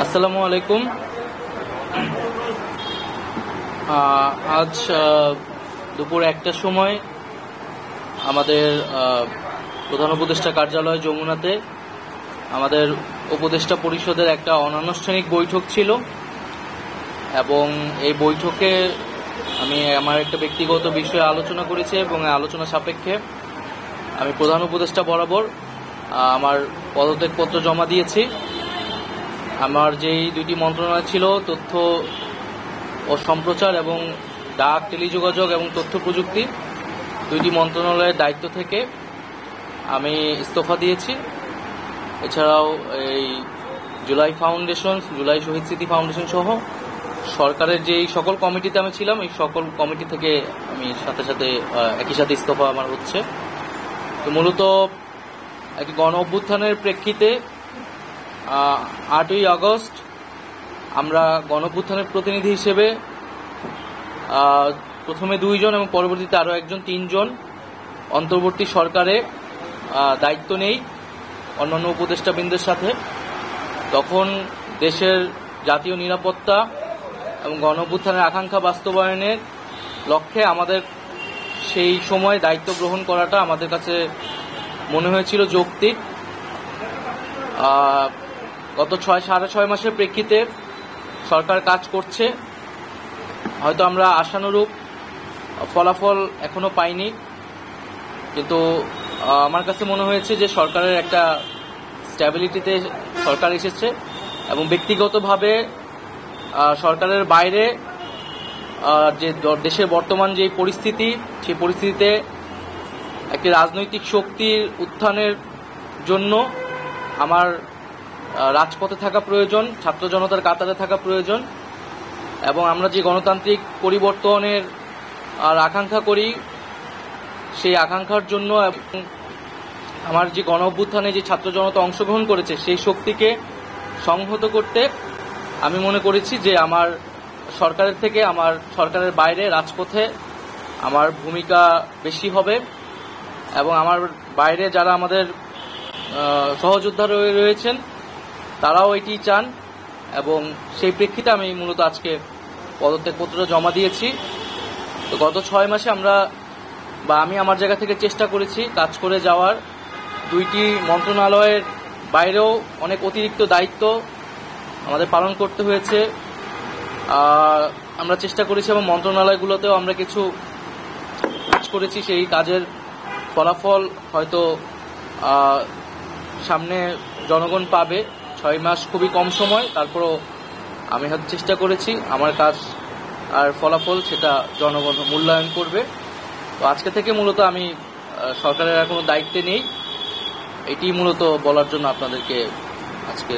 আসসালামু আলাইকুম। আজ দুপুর 1টার সময় আমাদের প্রধান উপদেষ্টা কার্যালয় যমুনাতে আমাদের উপদেষ্টা পরিষদের একটা অনানুষ্ঠানিক বৈঠক ছিল এবং এই বৈঠকে আমি আমার একটা ব্যক্তিগত বিষয়ে আলোচনা করেছি এবং আলোচনা সাপেক্ষে আমি প্রধান উপদেষ্টা বরাবর আমার পদত্যাগপত্র জমা দিয়েছি। আমার যেই দুইটি মন্ত্রণালয় ছিল, তথ্য ও সম্প্রচার এবং ডাক, টেলিযোগাযোগ এবং তথ্য প্রযুক্তি, দুইটি মন্ত্রণালয়ের দায়িত্ব থেকে আমি ইস্তফা দিয়েছি। এছাড়াও এই জুলাই ফাউন্ডেশন, জুলাই শহীদ স্মৃতি ফাউন্ডেশন সহ সরকারের যেই সকল কমিটিতে আমি ছিলাম, এই সকল কমিটি থেকে আমি একই সাথে ইস্তফা আমার হচ্ছে। তো মূলত একটি গণ অভ্যুত্থানের প্রেক্ষিতে 8ই আগস্ট আমরা গণ অভ্যুত্থানের প্রতিনিধি হিসেবে প্রথমে 2 জন এবং পরবর্তীতে আরও 1 জন, 3 জন অন্তর্বর্তী সরকারে দায়িত্ব নেই অন্যান্য উপদেষ্টাবৃন্দের সাথে। তখন দেশের জাতীয় নিরাপত্তা এবং গণ অভ্যুত্থানের আকাঙ্ক্ষা বাস্তবায়নের লক্ষ্যে আমাদের সেই সময় দায়িত্ব গ্রহণ করাটা আমাদের কাছে মনে হয়েছিল যৌক্তিক। গত 6.5 মাসের প্রেক্ষিতে সরকার কাজ করছে, হয়তো আমরা আশানুরূপ ফলাফল এখনো পাইনি, কিন্তু আমার কাছে মনে হয়েছে যে সরকারের একটা স্ট্যাবিলিটিতে সরকার এসেছে এবং ব্যক্তিগতভাবে সরকারের বাইরে যে দেশের বর্তমান যে পরিস্থিতি, সেই পরিস্থিতিতে একটি রাজনৈতিক শক্তির উত্থানের জন্য আমার রাজপথে থাকা প্রয়োজন, ছাত্র জনতার কাতারে থাকা প্রয়োজন এবং আমরা যে গণতান্ত্রিক পরিবর্তনের আকাঙ্ক্ষা করি, সেই আকাঙ্ক্ষার জন্য এবং আমার যে গণ অভ্যুত্থানে যে ছাত্র জনতা অংশগ্রহণ করেছে, সেই শক্তিকে সংহত করতে আমি মনে করেছি যে আমার সরকারের থেকে আমার সরকারের বাইরে রাজপথে আমার ভূমিকা বেশি হবে এবং আমার বাইরে যারা আমাদের সহযোদ্ধা রয়েছেন তারাও এটি চান এবং সেই প্রেক্ষিতে আমি মূলত আজকে পদত্যাগপত্রটা জমা দিয়েছি। তো গত 6 মাসে আমি আমার জায়গা থেকে চেষ্টা করেছি কাজ করে যাওয়ার। 2টি মন্ত্রণালয়ের বাইরেও অনেক অতিরিক্ত দায়িত্ব আমাদের পালন করতে হয়েছে। আমরা চেষ্টা করেছি এবং মন্ত্রণালয়গুলোতেও আমরা কিছু কাজ করেছি। সেই কাজের ফলাফল হয়তো সামনে জনগণ পাবে। 6 মাস খুবই কম সময়, তারপরও আমি হয়তো চেষ্টা করেছি, আমার কাজ আর ফলাফল সেটা জনগণ মূল্যায়ন করবে। তো আজকে থেকে মূলত আমি সরকারের আর কোনো দায়িত্বে নেই, এটি মূলত বলার জন্য আপনাদেরকে আজকে